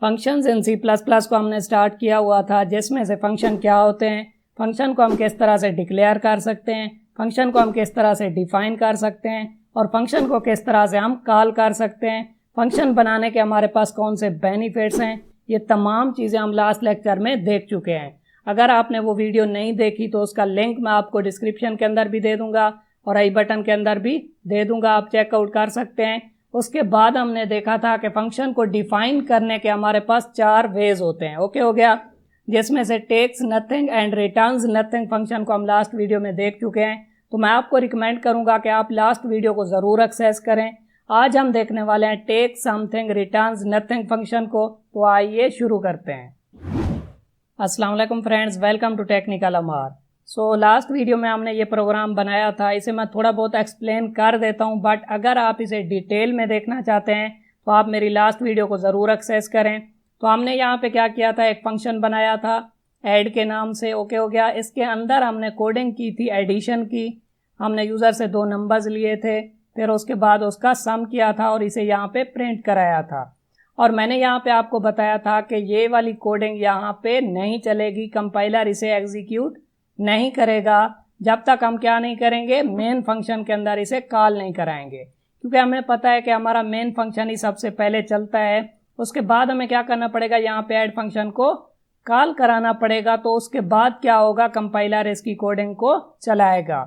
Functions in C plus plus को हमने start किया हुआ था, जिसमें से फंक्शन क्या होते हैं, फंक्शन को हम किस तरह से डिक्लेयर कर सकते हैं, फंक्शन को हम किस तरह से डिफाइन कर सकते हैं और फंक्शन को किस तरह से हम कॉल कर सकते हैं, फंक्शन बनाने के हमारे पास कौन से बेनिफिट्स हैं, ये तमाम चीज़ें हम लास्ट लेक्चर में देख चुके हैं। अगर आपने वो वीडियो नहीं देखी तो उसका लिंक मैं आपको डिस्क्रिप्शन के अंदर भी दे दूंगा और आई बटन के अंदर भी दे दूंगा, आप चेकआउट कर सकते हैं। उसके बाद हमने देखा था कि फंक्शन को डिफाइन करने के हमारे पास 4 वेज होते हैं। ओके हो गया, जिसमें से takes nothing and returns nothing function को हम लास्ट वीडियो में देख चुके हैं। तो मैं आपको रिकमेंड करूंगा कि आप लास्ट वीडियो को ज़रूर एक्सेस करें। आज हम देखने वाले हैं take something returns nothing function को। तो आइए शुरू करते हैं। अस्सलाम वालेकुम friends, welcome to technical Amar. So last video में हमने ये प्रोग्राम बनाया था, इसे मैं थोड़ा बहुत एक्सप्लेन कर देता हूँ, बट अगर आप इसे डिटेल में देखना चाहते हैं तो आप मेरी लास्ट वीडियो को ज़रूर एक्सेस करें। तो हमने यहाँ पे क्या किया था, एक फंक्शन बनाया था ऐड के नाम से। ओके हो गया, इसके अंदर हमने कोडिंग की थी एडिशन की। हमने यूज़र से 2 नंबर्स लिए थे, फिर उसके बाद उसका सम किया था और इसे यहाँ पे प्रिंट कराया था। और मैंने यहाँ पे आपको बताया था कि ये वाली कोडिंग यहाँ पे नहीं चलेगी, कंपाइलर इसे एग्जीक्यूट नहीं करेगा जब तक हम क्या नहीं करेंगे, मेन फंक्शन के अंदर इसे कॉल नहीं कराएंगे, क्योंकि हमें पता है कि हमारा मेन फंक्शन ही सबसे पहले चलता है। उसके बाद हमें क्या करना पड़ेगा, यहाँ पे ऐड फंक्शन को कॉल कराना पड़ेगा। तो उसके बाद क्या होगा, कंपाइलर इसकी कोडिंग को चलाएगा।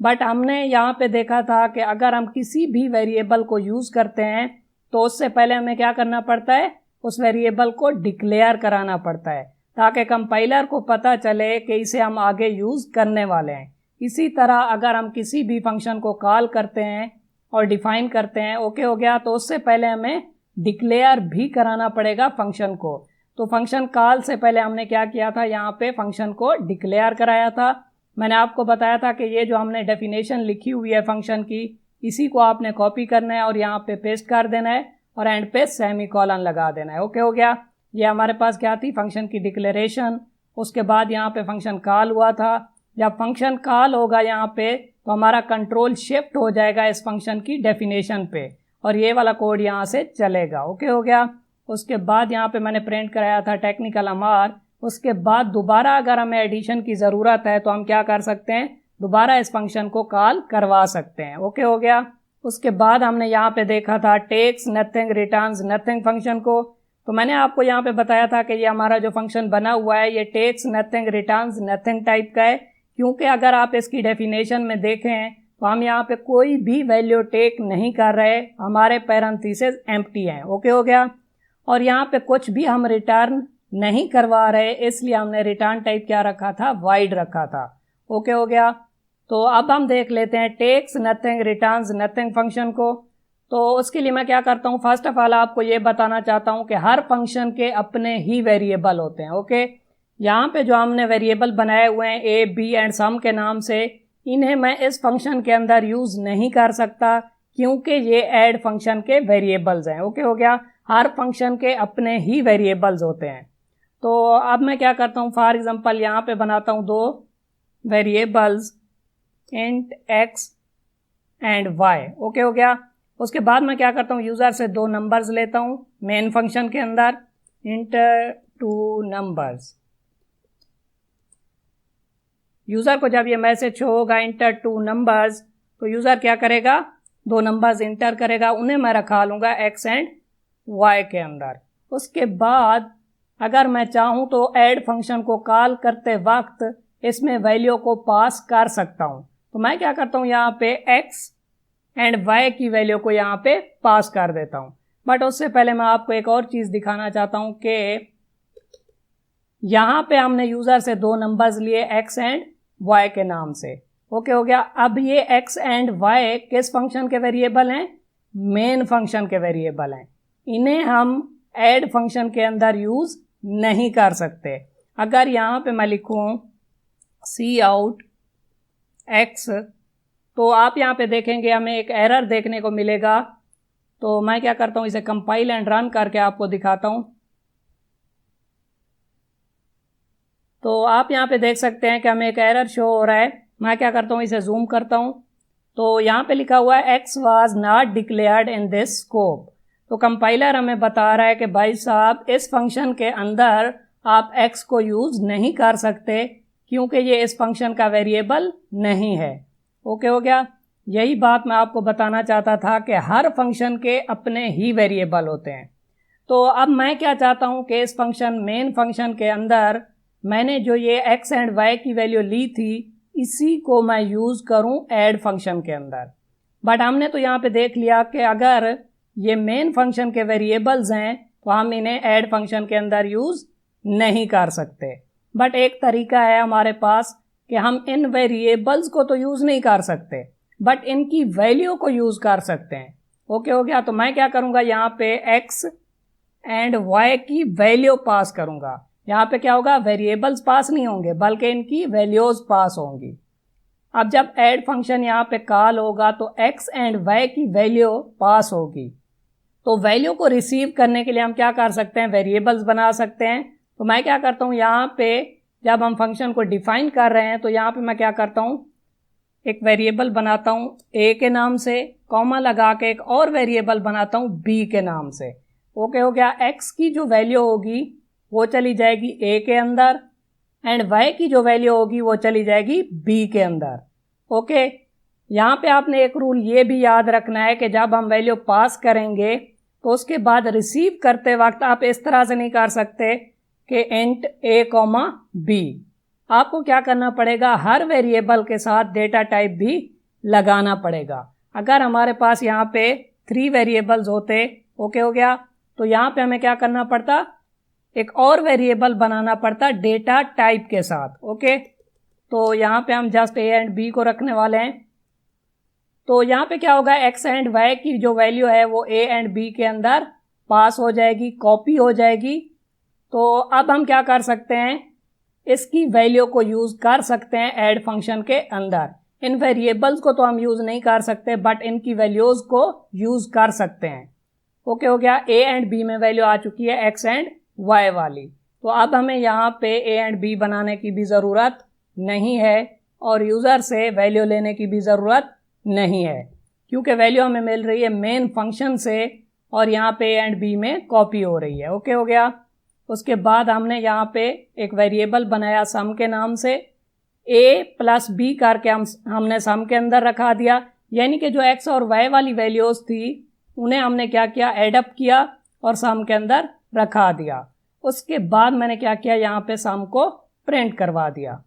बट हमने यहाँ पे देखा था कि अगर हम किसी भी वेरिएबल को यूज़ करते हैं तो उससे पहले हमें क्या करना पड़ता है, उस वेरिएबल को डिक्लेयर कराना पड़ता है, ताकि कंपाइलर को पता चले कि इसे हम आगे यूज़ करने वाले हैं। इसी तरह अगर हम किसी भी फंक्शन को कॉल करते हैं और डिफाइन करते हैं, ओके हो गया, तो उससे पहले हमें डिक्लेयर भी कराना पड़ेगा फंक्शन को। तो फंक्शन कॉल से पहले हमने क्या किया था, यहाँ पे फंक्शन को डिक्लेयर कराया था। मैंने आपको बताया था कि ये जो हमने डेफिनेशन लिखी हुई है फंक्शन की, इसी को आपने कॉपी करना है और यहाँ पे पेस्ट कर देना है और एंड पे सेमीकोलन लगा देना है। ओके हो गया, ये हमारे पास क्या थी, फंक्शन की डिक्लेरेशन। उसके बाद यहाँ पे फंक्शन कॉल हुआ था। जब फंक्शन कॉल होगा यहाँ पे तो हमारा कंट्रोल शिफ्ट हो जाएगा इस फंक्शन की डेफिनेशन पे और ये वाला कोड यहाँ से चलेगा। ओके हो गया, उसके बाद यहाँ पे मैंने प्रिंट कराया था टेक्निकल अमार। उसके बाद दोबारा अगर हमें एडिशन की ज़रूरत है तो हम क्या कर सकते हैं, दोबारा इस फंक्शन को कॉल करवा सकते हैं। ओके हो गया, उसके बाद हमने यहाँ पे देखा था takes nothing returns nothing function को। तो मैंने आपको यहाँ पे बताया था कि ये हमारा जो फंक्शन बना हुआ है ये takes nothing returns nothing type का है, क्योंकि अगर आप इसकी डेफिनेशन में देखें तो हम यहाँ पे कोई भी वैल्यू टेक नहीं कर रहे, हमारे पैरेंथेसिस एम्प्टी हैं। ओके हो गया, और यहाँ पे कुछ भी हम रिटर्न नहीं करवा रहे, इसलिए हमने रिटर्न टाइप क्या रखा था, वाइड रखा था। ओके हो गया, तो अब हम देख लेते हैं takes nothing returns nothing function को। तो उसके लिए मैं क्या करता हूँ, फर्स्ट ऑफ ऑल आपको ये बताना चाहता हूँ कि हर फंक्शन के अपने ही वेरिएबल होते हैं। ओके, यहाँ पे जो हमने वेरिएबल बनाए हुए हैं ए बी एंड सम के नाम से, इन्हें मैं इस फंक्शन के अंदर यूज़ नहीं कर सकता, क्योंकि ये ऐड फंक्शन के वेरिएबल्स हैं। ओके हो गया, हर फंक्शन के अपने ही वेरिएबल्स होते हैं। तो अब मैं क्या करता हूँ, फॉर एग्जांपल यहाँ पे बनाता हूँ 2 variables int X and Y. Okay हो गया, उसके बाद मैं क्या करता हूँ, यूज़र से 2 नंबर्स लेता हूँ मेन फंक्शन के अंदर, इंटर 2 नंबर्स। यूज़र को जब ये मैसेज शो होगा इंटर 2 नंबर्स, तो यूज़र क्या करेगा, 2 नंबर्स इंटर करेगा, उन्हें मैं रखा लूँगा एक्स एंड वाई के अंदर। उसके बाद अगर मैं चाहूँ तो ऐड फंक्शन को कॉल करते वक्त इसमें वैल्यू को पास कर सकता हूँ। तो मैं क्या करता हूँ, यहाँ पे एक्स एंड वाई की वैल्यू को यहाँ पे पास कर देता हूँ। बट उससे पहले मैं आपको एक और चीज़ दिखाना चाहता हूँ कि यहाँ पे हमने यूज़र से 2 नंबर्स लिए एक्स एंड वाई के नाम से। ओके हो गया, अब ये एक्स एंड वाई किस फंक्शन के वेरिएबल हैं, मेन फंक्शन के वेरिएबल हैं। इन्हें हम ऐड फंक्शन के अंदर यूज़ नहीं कर सकते। अगर यहाँ पे मैं लिखूँ सी आउट एक्स, तो आप यहाँ पे देखेंगे हमें एक एरर देखने को मिलेगा। तो मैं क्या करता हूँ, इसे कंपाइल एंड रन करके आपको दिखाता हूँ। तो आप यहाँ पे देख सकते हैं कि हमें एक एरर शो हो रहा है। मैं क्या करता हूँ, इसे जूम करता हूँ। तो यहाँ पे लिखा हुआ है x was not declared in this scope. तो कंपाइलर हमें बता रहा है कि भाई साहब इस फंक्शन के अंदर आप x को यूज़ नहीं कर सकते क्योंकि ये इस फंक्शन का वेरिएबल नहीं है। ओके हो गया। यही बात मैं आपको बताना चाहता था कि हर फंक्शन के अपने ही वेरिएबल होते हैं। तो अब मैं क्या चाहता हूँ कि इस फंक्शन मेन फंक्शन के अंदर मैंने जो ये x एंड y की वैल्यू ली थी इसी को मैं यूज़ करूँ ऐड फंक्शन के अंदर। बट हमने तो यहाँ पे देख लिया कि अगर ये मेन फंक्शन के वेरिएबल्स हैं तो हम इन्हें ऐड फंक्शन के अंदर यूज़ नहीं कर सकते। बट एक तरीका है हमारे पास कि हम इन वेरिएबल्स को तो यूज़ नहीं कर सकते बट इनकी वैल्यू को यूज़ कर सकते हैं। ओके हो गया। तो मैं क्या करूँगा, यहाँ पे x एंड y की वैल्यू पास करूँगा। यहाँ पे क्या होगा, वेरिएबल्स पास नहीं होंगे बल्कि इनकी वैल्यूज़ पास होंगी। अब जब ऐड फंक्शन यहाँ पे कॉल होगा तो x एंड y की वैल्यू पास होगी। तो वैल्यू को रिसीव करने के लिए हम क्या कर सकते हैं, वेरिएबल्स बना सकते हैं। तो मैं क्या करता हूँ, यहाँ पे जब हम फंक्शन को डिफाइन कर रहे हैं तो यहाँ पे मैं क्या करता हूँ, एक वेरिएबल बनाता हूँ a के नाम से, कॉमा लगा के एक और वेरिएबल बनाता हूँ b के नाम से। ओके हो गया। x की जो वैल्यू होगी वो चली जाएगी a के अंदर एंड y की जो वैल्यू होगी वो चली जाएगी b के अंदर। ओके। यहाँ पे आपने एक रूल ये भी याद रखना है कि जब हम वैल्यू पास करेंगे तो उसके बाद रिसीव करते वक्त आप इस तरह से नहीं कर सकते कि इंट a कॉमा b। आपको क्या करना पड़ेगा, हर वेरिएबल के साथ डेटा टाइप भी लगाना पड़ेगा। अगर हमारे पास यहाँ पे 3 वेरिएबल्स होते, ओके हो गया, तो यहाँ पे हमें क्या करना पड़ता, एक और वेरिएबल बनाना पड़ता डेटा टाइप के साथ। ओके। तो यहाँ पे हम जस्ट a एंड b को रखने वाले हैं। तो यहाँ पे क्या होगा, x एंड y की जो वैल्यू है वो a एंड b के अंदर पास हो जाएगी, कॉपी हो जाएगी। तो अब हम क्या कर सकते हैं, इसकी वैल्यू को यूज़ कर सकते हैं ऐड फंक्शन के अंदर। इन वेरिएबल्स को तो हम यूज़ नहीं कर सकते बट इनकी वैल्यूज़ को यूज़ कर सकते हैं। ओके हो गया। a एंड b में वैल्यू आ चुकी है x एंड y वाली। तो अब हमें यहाँ पे a एंड b बनाने की भी ज़रूरत नहीं है और यूज़र से वैल्यू लेने की भी ज़रूरत नहीं है क्योंकि वैल्यू हमें मिल रही है मेन फंक्शन से और यहाँ पे a एंड b में कॉपी हो रही है। ओके हो गया। उसके बाद हमने यहाँ पे एक वेरिएबल बनाया सम के नाम से, a प्लस b करके हमने सम के अंदर रखा दिया, यानी कि जो x और y वाली वैल्यूज़ थी उन्हें हमने क्या किया, एडअप किया और सम के अंदर रखा दिया। उसके बाद मैंने क्या किया, यहाँ पे सम को प्रिंट करवा दिया।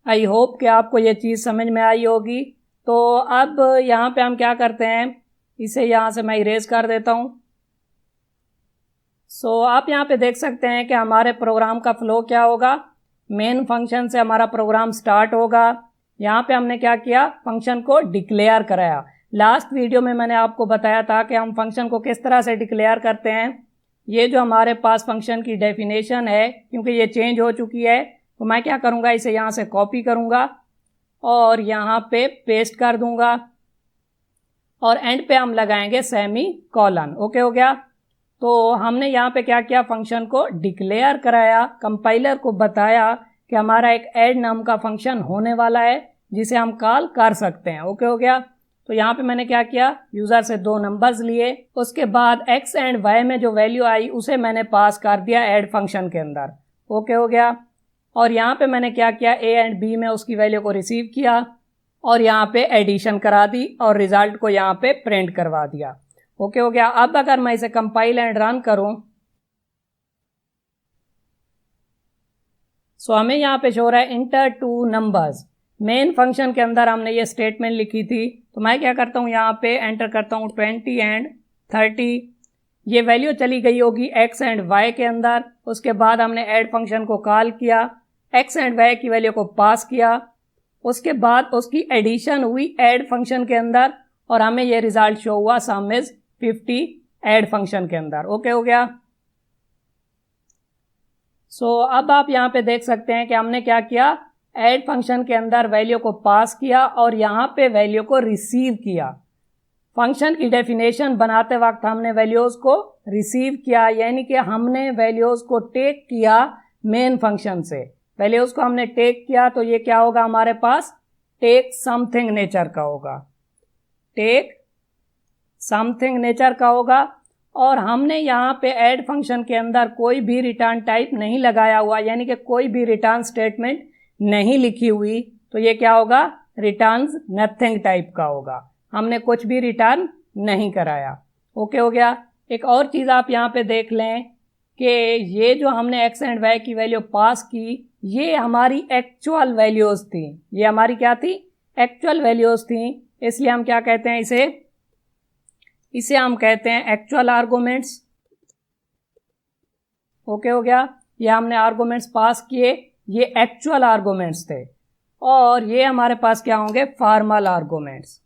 आई होप कि आपको ये चीज़ समझ में आई होगी। तो अब यहाँ पे हम क्या करते हैं, इसे यहाँ से मैं इरेज कर देता हूँ। सो आप यहाँ पे देख सकते हैं कि हमारे प्रोग्राम का फ्लो क्या होगा। मेन फंक्शन से हमारा प्रोग्राम स्टार्ट होगा। यहाँ पे हमने क्या किया, फंक्शन को डिक्लेयर कराया। लास्ट वीडियो में मैंने आपको बताया था कि हम फंक्शन को किस तरह से डिक्लेयर करते हैं। ये जो हमारे पास फंक्शन की डेफिनेशन है, क्योंकि ये चेंज हो चुकी है, तो मैं क्या करूँगा, इसे यहाँ से कॉपी करूँगा और यहाँ पे पेस्ट कर दूँगा और एंड पे हम लगाएंगे सेमी कॉलन। ओके हो गया। तो हमने यहाँ पे क्या किया, फंक्शन को डिक्लेयर कराया, कंपाइलर को बताया कि हमारा एक ऐड नाम का फंक्शन होने वाला है जिसे हम कॉल कर सकते हैं। ओके हो गया। तो यहाँ पे मैंने क्या किया, यूज़र से 2 नंबर्स लिए, उसके बाद x एंड y में जो वैल्यू आई उसे मैंने पास कर दिया ऐड फंक्शन के अंदर। ओके हो गया। और यहाँ पे मैंने क्या किया, a एंड b में उसकी वैल्यू को रिसीव किया और यहाँ पे एडिशन करा दी और रिजल्ट को यहाँ पे प्रिंट करवा दिया। ओके हो गया। अब अगर मैं इसे कंपाइल एंड रन करूं सो हमें यहाँ पे शो रहा है इंटर 2 नंबर्स। मेन फंक्शन के अंदर हमने ये स्टेटमेंट लिखी थी। तो मैं क्या करता हूँ, यहाँ पे एंटर करता हूँ 20 एंड 30। ये वैल्यू चली गई होगी x एंड y के अंदर। उसके बाद हमने ऐड फंक्शन को कॉल किया, x एंड y की वैल्यू को पास किया, उसके बाद उसकी एडिशन हुई ऐड फंक्शन के अंदर और हमें ये रिजल्ट शो हुआ सम इज 50 ऐड फंक्शन के अंदर। ओके हो गया। सो अब आप यहाँ पे देख सकते हैं कि हमने क्या किया, ऐड फंक्शन के अंदर वैल्यू को पास किया और यहाँ पे वैल्यू को रिसीव किया। फंक्शन की डेफिनेशन बनाते वक्त हमने वैल्यूज़ को रिसीव किया, यानी कि हमने वैल्यूज़ को टेक किया मेन फंक्शन से। वैल्यूज़ को हमने टेक किया तो ये क्या होगा, हमारे पास टेक समथिंग नेचर का होगा, टेक समथिंग नेचर का होगा। और हमने यहाँ पे ऐड फंक्शन के अंदर कोई भी रिटर्न टाइप नहीं लगाया हुआ, यानी कि कोई भी रिटर्न स्टेटमेंट नहीं लिखी हुई, तो ये क्या होगा, रिटर्न्स नथिंग टाइप का होगा। हमने कुछ भी रिटर्न नहीं कराया। ओके हो गया। एक और चीज़ आप यहाँ पे देख लें कि ये जो हमने एक्स एंड वाई की वैल्यू पास की, ये हमारी एक्चुअल वैल्यूज़ थी। ये हमारी क्या थी, एक्चुअल वैल्यूज़ थी। इसलिए हम क्या कहते हैं, इसे हम कहते हैं एक्चुअल आर्गुमेंट्स। ओके हो गया। ये हमने आर्गुमेंट्स पास किए, ये एक्चुअल आर्गुमेंट्स थे। और ये हमारे पास क्या होंगे, फॉर्मल आर्गुमेंट्स।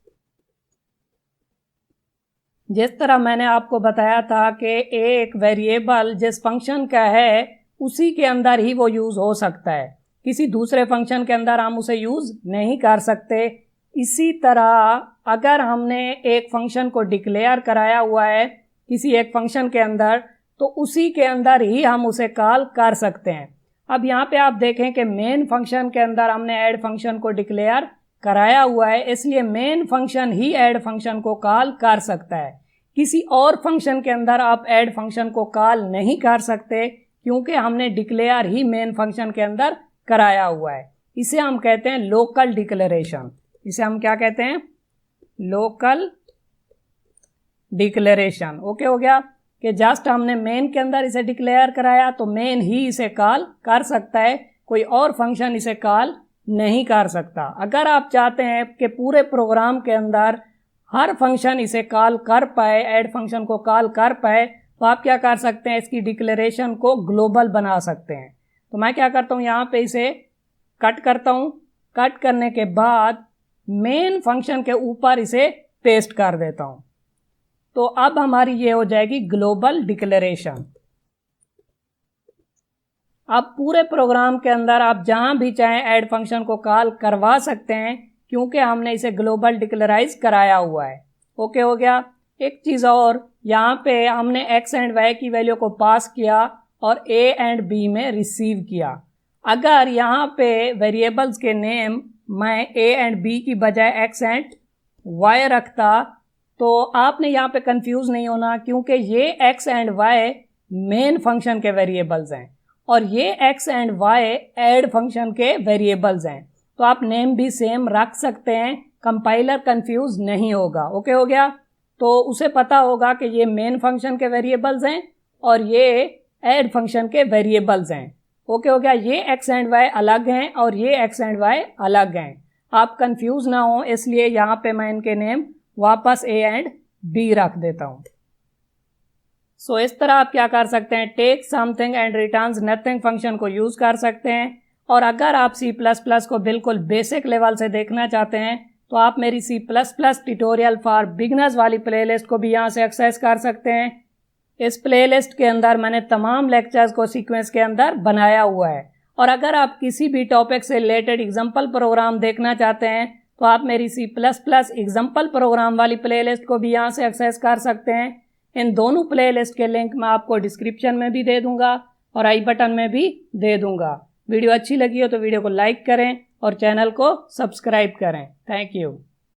जिस तरह मैंने आपको बताया था कि एक वेरिएबल जिस फंक्शन का है उसी के अंदर ही वो यूज़ हो सकता है, किसी दूसरे फंक्शन के अंदर हम उसे यूज़ नहीं कर सकते। इसी तरह अगर हमने एक फंक्शन को डिक्लेयर कराया हुआ है किसी एक फंक्शन के अंदर, तो उसी के अंदर ही हम उसे कॉल कर सकते हैं। अब यहाँ पे आप देखें कि मेन फंक्शन के अंदर हमने ऐड फंक्शन को डिक्लेयर कराया हुआ है, इसलिए मेन फंक्शन ही ऐड फंक्शन को कॉल कर सकता है। किसी और फंक्शन के अंदर आप ऐड फंक्शन को कॉल नहीं कर सकते, क्योंकि हमने डिक्लेयर ही मेन फंक्शन के अंदर कराया हुआ है। इसे हम कहते हैं लोकल डिक्लेरेशन। इसे हम क्या कहते हैं, लोकल डिक्लेरेशन। ओके हो गया कि जस्ट हमने मेन के अंदर इसे डिक्लेयर कराया तो मेन ही इसे कॉल कर सकता है, कोई और फंक्शन इसे कॉल नहीं कर सकता। अगर आप चाहते हैं कि पूरे प्रोग्राम के अंदर हर फंक्शन इसे कॉल कर पाए, ऐड फंक्शन को कॉल कर पाए, तो आप क्या कर सकते हैं, इसकी डिक्लेरेशन को ग्लोबल बना सकते हैं। तो मैं क्या करता हूँ, यहाँ पे इसे कट करता हूँ। कट करने के बाद मेन फंक्शन के ऊपर इसे पेस्ट कर देता हूँ। तो अब हमारी ये हो जाएगी ग्लोबल डिक्लेरेशन। अब पूरे प्रोग्राम के अंदर आप जहां भी चाहें ऐड फंक्शन को कॉल करवा सकते हैं, क्योंकि हमने इसे ग्लोबल डिक्लेराइज कराया हुआ है। ओके हो गया। एक चीज़ और, यहाँ पे हमने एक्स एंड वाई की वैल्यू को पास किया और ए एंड बी में रिसीव किया। अगर यहाँ पे वेरिएबल्स के नेम मैं ए एंड बी की बजाय एक्स एंड वाई रखता, तो आपने यहाँ पे कंफ्यूज नहीं होना, क्योंकि ये X and Y main function के वेरिएबल्स हैं और ये X and Y add function के वेरिएबल्स हैं। तो आप नेम भी सेम रख सकते हैं, कंपाइलर कंफ्यूज नहीं होगा। ओके हो गया। तो उसे पता होगा कि ये मेन फंक्शन के वेरिएबल्स हैं और ये ऐड फंक्शन के वेरिएबल्स हैं। ओके हो गया। ये एक्स एंड वाई अलग हैं और ये एक्स एंड वाई अलग हैं। आप कंफ्यूज ना हो, इसलिए यहाँ पे मैं इनके नेम वापस ए एंड बी रख देता हूँ। सो इस तरह आप क्या कर सकते हैं, take something and returns nothing function को यूज़ कर सकते हैं। और अगर आप C++ को बिल्कुल बेसिक लेवल से देखना चाहते हैं, तो आप मेरी C++ ट्यूटोरियल फॉर बिगनर्स वाली प्लेलिस्ट को भी यहाँ से एक्सेस कर सकते हैं। इस प्लेलिस्ट के अंदर मैंने तमाम लेक्चर्स को सीक्वेंस के अंदर बनाया हुआ है। और अगर आप किसी भी टॉपिक से रिलेटेड एग्जाम्पल प्रोग्राम देखना चाहते हैं, तो आप मेरी C++ एग्जाम्पल प्रोग्राम वाली प्लेलिस्ट को भी यहाँ से एक्सेस कर सकते हैं। इन दोनों प्लेलिस्ट के लिंक मैं आपको डिस्क्रिप्शन में भी दे दूंगा और आई बटन में भी दे दूंगा। वीडियो अच्छी लगी हो तो वीडियो को लाइक करें और चैनल को सब्सक्राइब करें। Thank you.